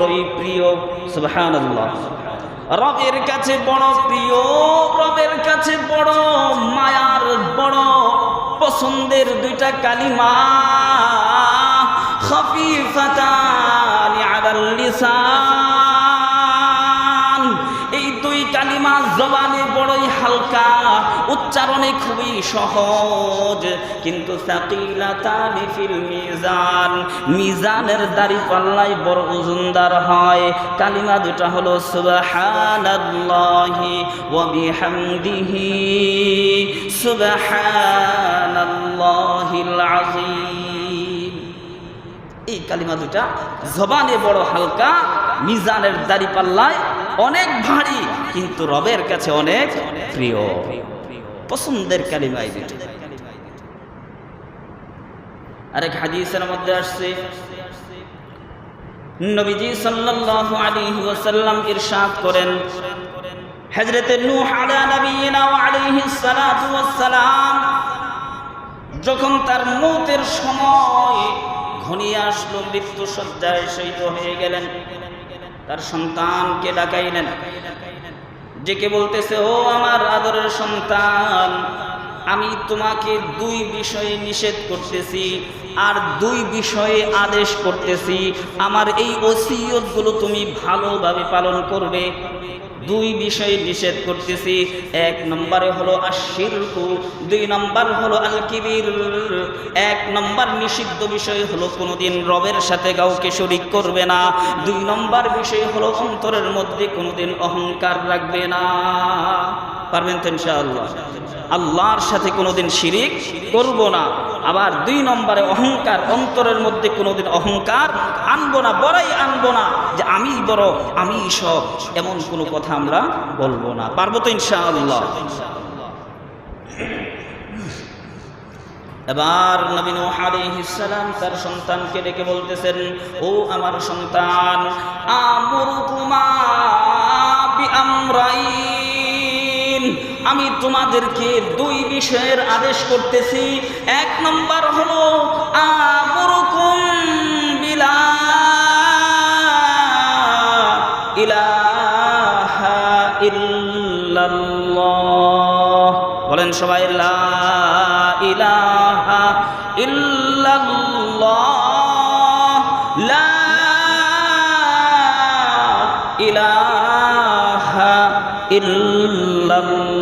বড়ই প্রিয়। সুবহানাল্লাহ। রবের কাছে বড় প্রিয়, রবের কাছে বড় মায়ার, বড় পছন্দের দুইটা কালিমা, খফিফাতানি আলাল লিসান। এই দুই কালিমা জবানে বড়ই হালকা, উচ্চারণে খুবই সহজ, কিন্তু সাকিলাতানি ফিল মিজান, মিজানের দাঁড়িপাল্লায় বড় ওজনদার হয়। কালিমা দুটা হলো সুবহানাল্লাহি ওয়া বিহামদিহি, সুবহানাল্লাহিল আযীম। এই কালিমা দুটা জবানে বড় হালকা, মিজানের দাঁড়িপাল্লায় অনেক ভারী, কিন্তু রবের কাছে অনেক প্রিয়, পছন্দের কালিমা এই দুটো। আরেক হাদিসের মধ্যে আসছে, নবীজি সাল্লাল্লাহু আলাইহি ওয়াসাল্লাম ইরশাদ করেন, হযরতে নূহ আলা নবিয়িনা ওয়া আলাইহিস সালাতু ওয়াস সালাম যখন তার মওতের সময় ঘনিয়ে আসলো, মৃত্যু শয্যায় শয়িত হয়ে গেলেন, তার সন্তানকে ডাকাইলেন, ডেকে বলতেছে, ও আমার আদরের সন্তান, আমি তোমাকে দুই বিষয়ে নিষেধ করতেছি আর দুই বিষয়ে আদেশ করতেছি, আমার এই ওসিয়তগুলো তুমি ভালোভাবে পালন করবে। দুই বিষয়ে নিষেধ করতেছি, এক নম্বরে হলো আশিরকু, দুই নম্বর হলো আল কিবির। এক নম্বর নিষিদ্ধ বিষয় হলো কোনোদিন রবের সাথে কাউকে শরীক করবে না। দুই নম্বর বিষয় হলো অন্তরের মধ্যে কোনোদিন অহংকার রাখবে না। পারবেন তো ইনশাআল্লাহ? আল্লাহর সাথে কোনোদিন শিরিক করব না। আবার দুই নম্বরে অহংকার, অন্তরের মধ্যে কোনোদিন অহংকার আনবো না, বড়াই আনবো না যে আমি বড়, আমি সব, এমন কোনো কথা আমরা বলবো না। পারবো তো ইনশাআল্লাহ? এবার নবী নূহ আলাইহিস সালাম তার সন্তানকে ডেকে বলতেছেন, ও আমার সন্তান, আমুরকুমা বিআমরাইন, আমি তোমাদেরকে দুই বিষয়ের আদেশ করতেছি। এক নম্বর হলো আমুরকুম বিলা ইলাহা ইল্লাল্লাহ, বলেন সবাই, লা ইলাহা ইল্লাল্লাহ, লা ইলাহা ইল্লাল্লাহ।